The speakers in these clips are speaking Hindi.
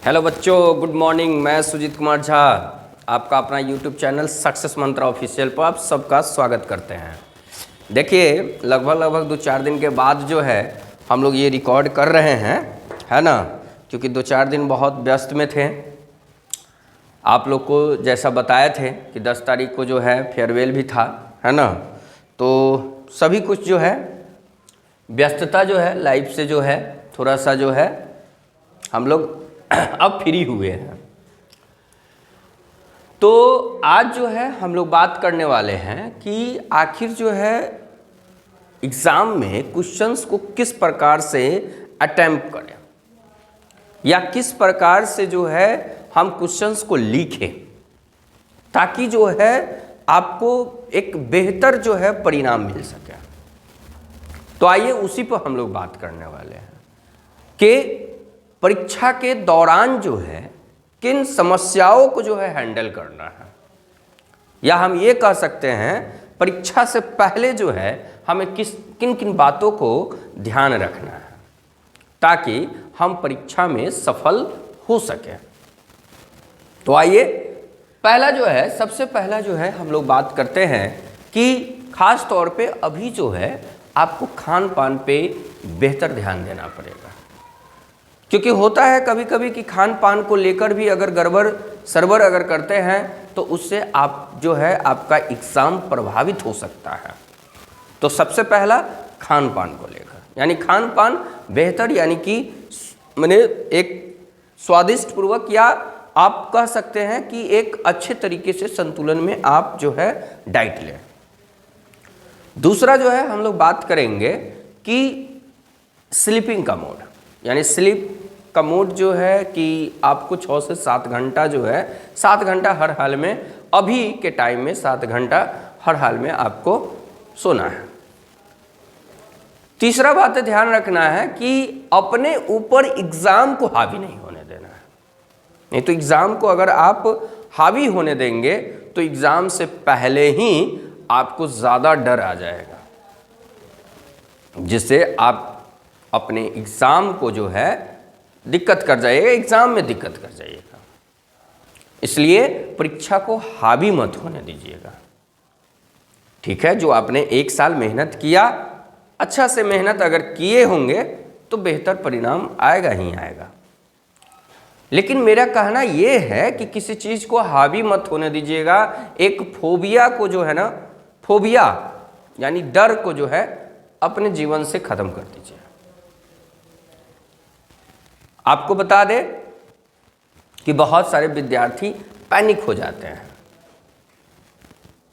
हेलो बच्चों, गुड मॉर्निंग। मैं सुजीत कुमार झा आपका अपना यूट्यूब चैनल सक्सेस मंत्रा ऑफिशियल पर आप सबका स्वागत करते हैं। देखिए, लगभग 2-4 दिन के बाद जो है हम लोग ये रिकॉर्ड कर रहे हैं, है ना, क्योंकि 2-4 दिन बहुत व्यस्त में थे। आप लोग को जैसा बताए थे कि 10 तारीख को जो है फेयरवेल भी था, है ना, तो सभी कुछ जो है व्यस्तता जो है लाइफ से जो है थोड़ा सा जो है हम लोग अब फ्री हुए हैं। तो आज जो है हम लोग बात करने वाले हैं कि आखिर जो है एग्ज़ाम में क्वेश्चंस को किस प्रकार से अटेम्प्ट करें या किस प्रकार से जो है हम क्वेश्चंस को लिखें ताकि जो है आपको एक बेहतर जो है परिणाम मिल सके। तो आइए उसी पर हम लोग बात करने वाले हैं कि परीक्षा के दौरान जो है किन समस्याओं को जो है हैंडल करना है, या हम ये कह सकते हैं परीक्षा से पहले जो है हमें किन किन बातों को ध्यान रखना है ताकि हम परीक्षा में सफल हो सकें। तो आइए सबसे पहला जो है हम लोग बात करते हैं कि खास तौर पे अभी जो है आपको खान पान पे बेहतर ध्यान देना पड़ेगा, क्योंकि होता है कभी कभी कि खान पान को लेकर भी अगर गड़बड़ सरबर अगर करते हैं तो उससे आप जो है आपका एग्ज़ाम प्रभावित हो सकता है। तो सबसे पहला खान पान को लेकर, यानी खान पान बेहतर, यानी कि मैंने एक स्वादिष्ट पूर्वक, या आप कह सकते हैं कि एक अच्छे तरीके से संतुलन में आप जो है डाइट लें। दूसरा जो है हम लोग बात करेंगे कि स्लीपिंग का मोड, यानी स्लीप का मोड जो है कि आपको 6 से 7 घंटा जो है 7 घंटा हर हाल में, अभी के टाइम में 7 घंटा हर हाल में आपको सोना है। तीसरा बात ध्यान रखना है कि अपने ऊपर एग्ज़ाम को हावी नहीं होने देना है। नहीं तो एग्ज़ाम को अगर आप हावी होने देंगे तो एग्ज़ाम से पहले ही आपको ज़्यादा डर आ जाएगा, जिससे आप अपने एग्ज़ाम को जो है दिक्कत कर जाइएगा, एग्ज़ाम में दिक्कत कर जाइएगा। इसलिए परीक्षा को हावी मत होने दीजिएगा। ठीक है, जो आपने 1 साल मेहनत किया, अच्छा से मेहनत अगर किए होंगे तो बेहतर परिणाम आएगा ही आएगा। लेकिन मेरा कहना यह है कि किसी चीज़ को हावी मत होने दीजिएगा। एक फोबिया को जो है ना, फोबिया यानी डर को जो है अपने जीवन से ख़त्म कर दीजिए। आपको बता दें कि बहुत सारे विद्यार्थी पैनिक हो जाते हैं,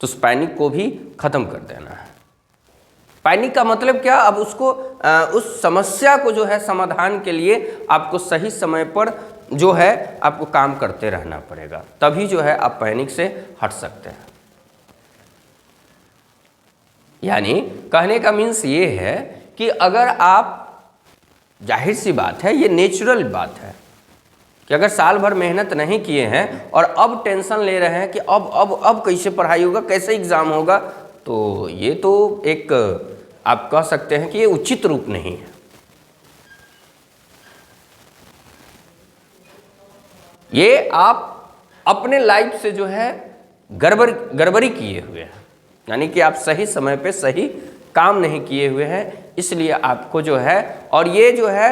तो उस पैनिक को भी ख़त्म कर देना है। पैनिक का मतलब क्या, अब उसको उस समस्या को जो है समाधान के लिए आपको सही समय पर जो है आपको काम करते रहना पड़ेगा, तभी जो है आप पैनिक से हट सकते हैं। यानी कहने का मीन्स ये है कि अगर आप, जाहिर सी बात है, ये नेचुरल बात है कि अगर साल भर मेहनत नहीं किए हैं और अब टेंशन ले रहे हैं कि अब कैसे पढ़ाई होगा, कैसे एग्ज़ाम होगा, तो ये तो एक आप कह सकते हैं कि ये उचित रूप नहीं है। ये आप अपने लाइफ से जो है गड़बड़ी किए हुए हैं, यानी कि आप सही समय पे सही काम नहीं किए हुए हैं, इसलिए आपको जो है, और ये जो है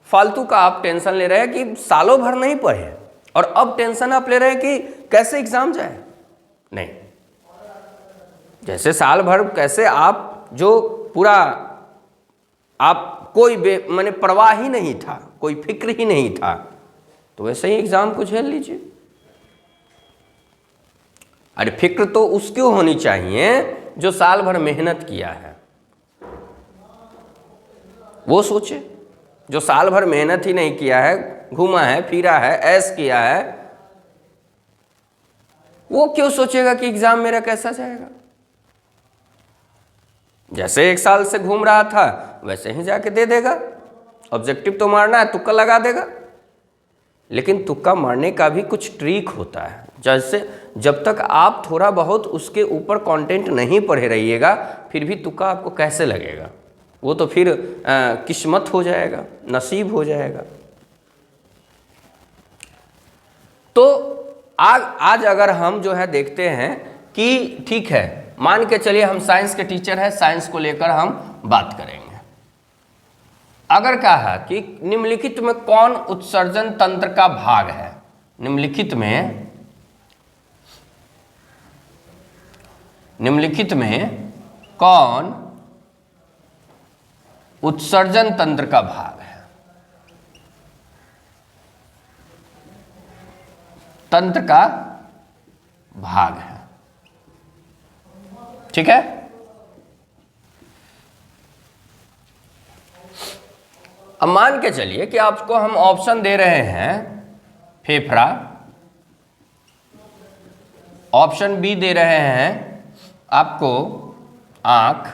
फालतू का आप टेंशन ले रहे हैं कि सालों भर नहीं पढ़े और अब टेंशन आप ले रहे हैं कि कैसे एग्ज़ाम जाए। नहीं, जैसे साल भर कैसे आप जो पूरा आप कोई माने परवाह ही नहीं था, कोई फिक्र ही नहीं था, तो वैसे ही एग्ज़ाम को झेल लीजिए। अरे फिक्र तो उसको होनी चाहिए जो साल भर मेहनत किया है, वो सोचे। जो साल भर मेहनत ही नहीं किया है, घूमा है, फिरा है, ऐश किया है, वो क्यों सोचेगा कि एग्ज़ाम मेरा कैसा जाएगा। जैसे 1 साल से घूम रहा था वैसे ही जाके दे देगा। ऑब्जेक्टिव तो मारना है, तुक्का लगा देगा। लेकिन तुक्का मारने का भी कुछ ट्रिक होता है, जैसे जब तक आप थोड़ा बहुत उसके ऊपर कंटेंट नहीं पढ़े रहिएगा फिर भी तुक्का आपको कैसे लगेगा, वो तो फिर किस्मत हो जाएगा, नसीब हो जाएगा। तो आज अगर हम जो है देखते हैं कि ठीक है, मान के चलिए हम साइंस के टीचर हैं, साइंस को लेकर हम बात करेंगे। अगर कहा कि निम्नलिखित में कौन उत्सर्जन तंत्र का भाग है, निम्नलिखित में कौन उत्सर्जन तंत्र का भाग है, तंत्र का भाग है, ठीक है। अब मान के चलिए कि आपको हम ऑप्शन दे रहे हैं फेफड़ा, ऑप्शन बी दे रहे हैं आपको आंख,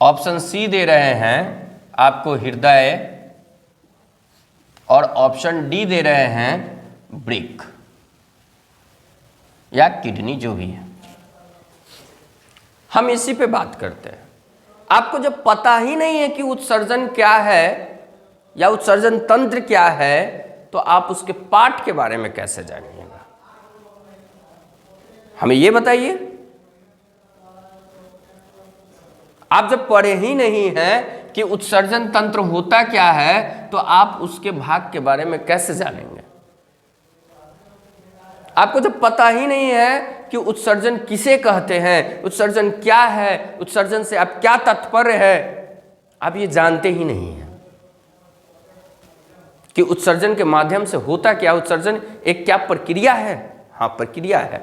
ऑप्शन सी दे रहे हैं आपको हृदय, और ऑप्शन डी दे रहे हैं वृक्क या किडनी, जो भी है। हम इसी पे बात करते हैं। आपको जब पता ही नहीं है कि उत्सर्जन क्या है या उत्सर्जन तंत्र क्या है, तो आप उसके पाठ के बारे में कैसे जानिएगा? हमें यह बताइए। आप जब पढ़े ही नहीं हैं कि उत्सर्जन तंत्र होता क्या है, तो आप उसके भाग के बारे में कैसे जानेंगे? आपको जब पता ही नहीं है कि उत्सर्जन किसे कहते हैं, उत्सर्जन क्या है, उत्सर्जन से आप क्या तात्पर्य है, आप ये जानते ही नहीं हैं कि उत्सर्जन के माध्यम से होता क्या, उत्सर्जन एक क्या प्रक्रिया है। हाँ, प्रक्रिया है,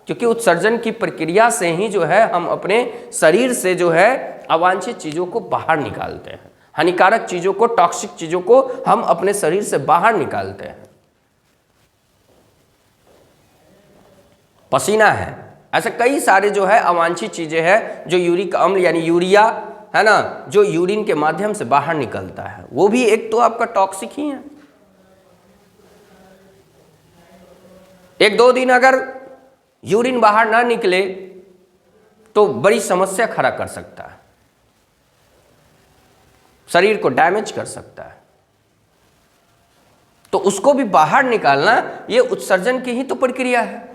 क्योंकि उत्सर्जन की प्रक्रिया से ही जो है हम अपने शरीर से जो है अवांछित चीज़ों को बाहर निकालते हैं, हानिकारक चीज़ों को, टॉक्सिक चीज़ों को हम अपने शरीर से बाहर निकालते हैं। पसीना है, ऐसे कई सारे जो है अवांछित चीज़ें हैं जो यूरिक अम्ल यानी यूरिया है ना, जो यूरिन के माध्यम से बाहर निकलता है, वो भी एक तो आपका टॉक्सिक ही है। 1-2 दिन अगर यूरिन बाहर ना निकले तो बड़ी समस्या खड़ा कर सकता है, शरीर को डैमेज कर सकता है। तो उसको भी बाहर निकालना ये उत्सर्जन की ही तो प्रक्रिया है।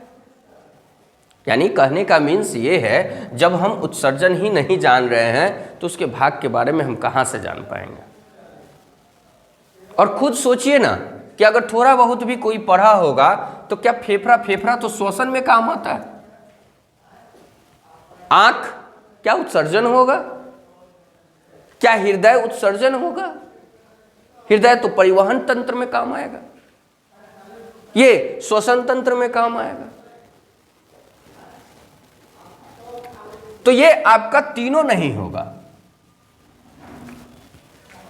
यानी कहने का मीन्स ये है, जब हम उत्सर्जन ही नहीं जान रहे हैं तो उसके भाग के बारे में हम कहां से जान पाएंगे? और खुद सोचिए ना कि अगर थोड़ा बहुत भी कोई पढ़ा होगा तो क्या फेफड़ा तो श्वसन में काम आता है, आंख क्या उत्सर्जन होगा, क्या हृदय उत्सर्जन होगा? हृदय तो परिवहन तंत्र में काम आएगा, ये श्वसन तंत्र में काम आएगा। तो ये आपका तीनों नहीं होगा।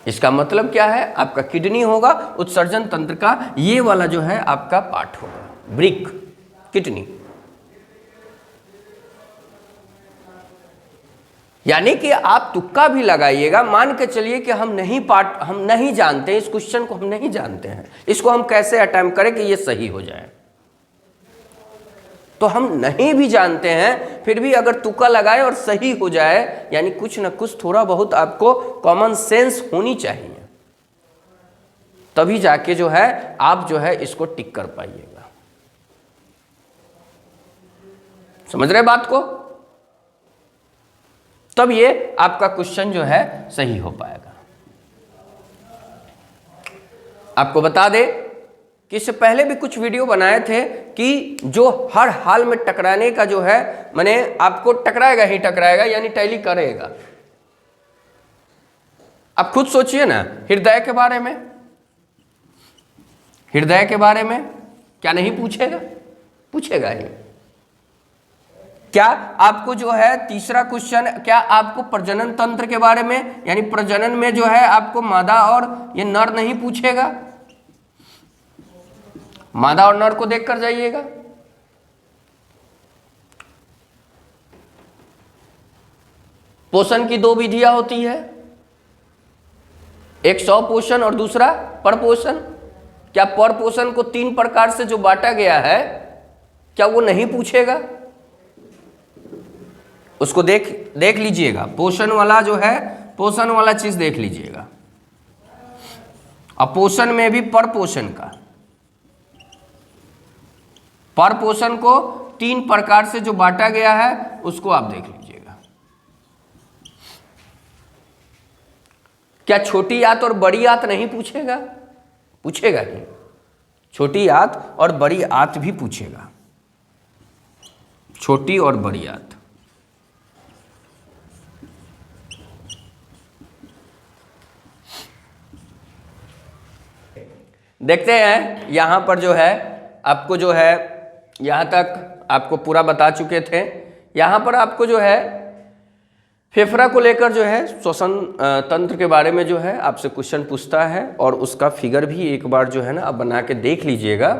इसका मतलब क्या है? आपका किडनी होगा, उत्सर्जन तंत्र का ये वाला जो है आपका पार्ट होगा, वृक्क, किडनी। यानी कि आप तुक्का भी लगाइएगा, मान के चलिए कि हम नहीं जानते, इस क्वेश्चन को हम नहीं जानते हैं, इसको हम कैसे अटेम्प्ट करें कि ये सही हो जाए। तो हम नहीं भी जानते हैं, फिर भी अगर तुक्का लगाए और सही हो जाए, यानी कुछ ना कुछ थोड़ा बहुत आपको कॉमन सेंस होनी चाहिए, तभी जाके जो है आप जो है इसको टिक कर पाइएगा। समझ रहे बात को? तब ये आपका क्वेश्चन जो है सही हो पाएगा। आपको बता दे कि इससे पहले भी कुछ वीडियो बनाए थे कि जो हर हाल में टकराने का जो है, माने आपको टकराएगा ही टकराएगा, यानी टैली करेगा। आप खुद सोचिए ना, हृदय के बारे में, हृदय के बारे में क्या नहीं पूछेगा? पूछेगा ही। क्या आपको जो है तीसरा क्वेश्चन, क्या आपको प्रजनन तंत्र के बारे में, यानी प्रजनन में जो है आपको मादा और ये नर नहीं पूछेगा? मादा और नर को देखकर जाइएगा। पोषण की 2 विधियां होती है, एक स्वपोषण और दूसरा परपोषण। क्या परपोषण को 3 प्रकार से जो बांटा गया है, क्या वो नहीं पूछेगा? उसको देख लीजिएगा, पोषण वाला जो है, पोषण वाला चीज देख लीजिएगा, और पोषण में भी परपोषण का, पर पोर्शन को 3 प्रकार से जो बांटा गया है उसको आप देख लीजिएगा। क्या छोटी आंत और बड़ी आंत नहीं पूछेगा? पूछेगा ही, छोटी आंत और बड़ी आंत भी पूछेगा, छोटी और बड़ी आंत। देखते हैं यहां पर जो है आपको जो है यहां तक आपको पूरा बता चुके थे। यहां पर आपको जो है फेफड़ा को लेकर जो है श्वसन तंत्र के बारे में जो है आपसे क्वेश्चन पूछता है और उसका फिगर भी एक बार जो है ना आप बना के देख लीजिएगा।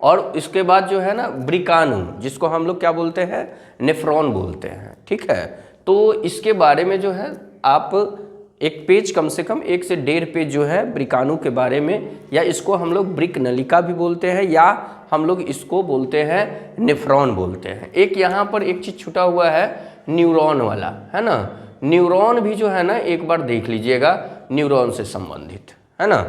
और इसके बाद जो है ना ब्रिकाणु, जिसको हम लोग क्या बोलते हैं, नेफ्रॉन बोलते हैं, ठीक है। तो इसके बारे में जो है आप एक पेज कम से कम 1 से 1.5 पेज जो है ब्रिकाणु के बारे में, या इसको हम लोग ब्रिक नलिका भी बोलते हैं, या हम लोग इसको बोलते हैं नेफ्रॉन बोलते हैं। एक यहाँ पर एक चीज़ छूटा हुआ है न्यूरॉन वाला, है ना। न्यूरॉन भी जो है ना एक बार देख लीजिएगा, न्यूरॉन से संबंधित, है ना।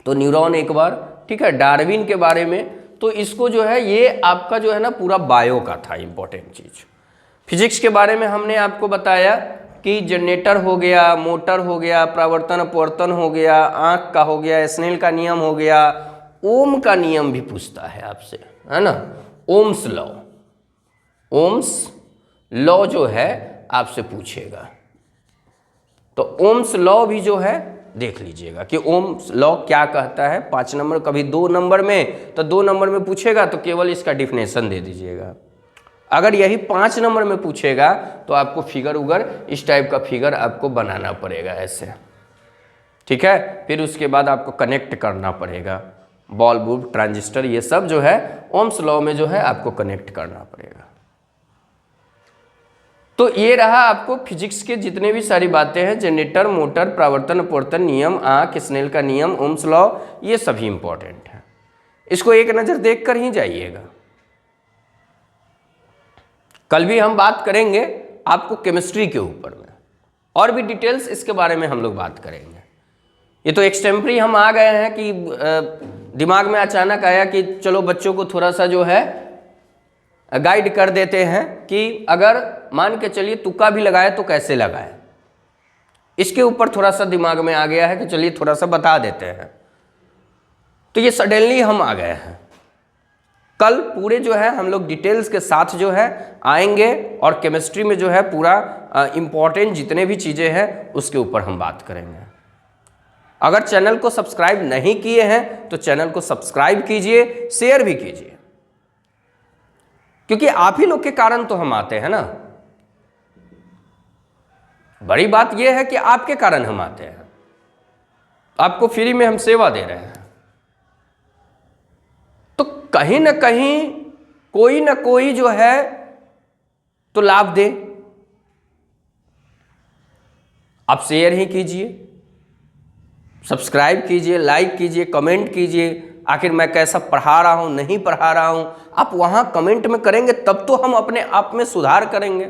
तो न्यूरॉन एक बार, ठीक है। डार्विन के बारे में, तो इसको जो है ये आपका जो है ना पूरा बायो का था इंपॉर्टेंट चीज़। फिजिक्स के बारे में हमने आपको बताया कि जनरेटर हो गया, मोटर हो गया, प्रावर्तन अपवर्तन हो गया, आँख का हो गया, स्नेल का नियम हो गया, ओम का नियम भी पूछता है आपसे, है ना। ओम्स लॉ, ओम्स लॉ जो है आपसे पूछेगा। तो ओम्स लॉ भी जो है देख लीजिएगा कि ओम्स लॉ क्या कहता है। 5 नंबर, कभी 2 नंबर में, तो 2 नंबर में पूछेगा तो केवल इसका डिफिनेशन दे दीजिएगा। अगर यही 5 नंबर में पूछेगा तो आपको फिगर उगर इस टाइप का फिगर आपको बनाना पड़ेगा ऐसे, ठीक है। फिर उसके बाद आपको कनेक्ट करना पड़ेगा, बॉल बुब ट्रांजिस्टर ये सब जो है ओम्स लॉ में जो है आपको कनेक्ट करना पड़ेगा। तो ये रहा आपको फिजिक्स के जितने भी सारी बातें हैं, जनरेटर, मोटर, प्रावर्तन अपवर्तन नियम, आँख, स्नेल का नियम, ओम्स लॉ, ये सभी इंपॉर्टेंट है। इसको एक नज़र देख कर ही जाइएगा। कल भी हम बात करेंगे आपको केमिस्ट्री के ऊपर में, और भी डिटेल्स इसके बारे में हम लोग बात करेंगे। ये तो एक्सटेम्परी हम आ गए हैं कि दिमाग में अचानक आया कि चलो बच्चों को थोड़ा सा जो है गाइड कर देते हैं कि अगर मान के चलिए तुक्का भी लगाए तो कैसे लगाए। इसके ऊपर थोड़ा सा दिमाग में आ गया है कि चलिए थोड़ा सा बता देते हैं। तो ये सडनली हम आ गए हैं। कल पूरे जो है हम लोग डिटेल्स के साथ जो है आएंगे और केमिस्ट्री में जो है पूरा इम्पॉर्टेंट जितने भी चीज़ें हैं उसके ऊपर हम बात करेंगे। अगर चैनल को सब्सक्राइब नहीं किए हैं तो चैनल को सब्सक्राइब कीजिए, शेयर भी कीजिए, क्योंकि आप ही लोग के कारण तो हम आते हैं ना। बड़ी बात यह है कि आपके कारण हम आते हैं, आपको फ्री में हम सेवा दे रहे हैं। तो कहीं ना कहीं कोई ना कोई जो है तो लाभ दे। आप शेयर ही कीजिए, सब्सक्राइब कीजिए, लाइक कीजिए, कमेंट कीजिए। आखिर मैं कैसा पढ़ा रहा हूं, नहीं पढ़ा रहा हूं, आप वहां कमेंट में करेंगे तब तो हम अपने आप में सुधार करेंगे।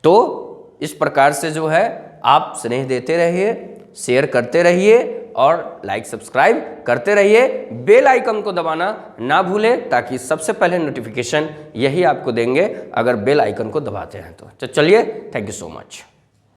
तो इस प्रकार से जो है आप स्नेह देते रहिए, शेयर करते रहिए और लाइक सब्सक्राइब करते रहिए। बेल आइकन को दबाना ना भूलें ताकि सबसे पहले नोटिफिकेशन यही आपको देंगे अगर बेल आइकन को दबाते हैं तो चलिए, थैंक यू सो मच।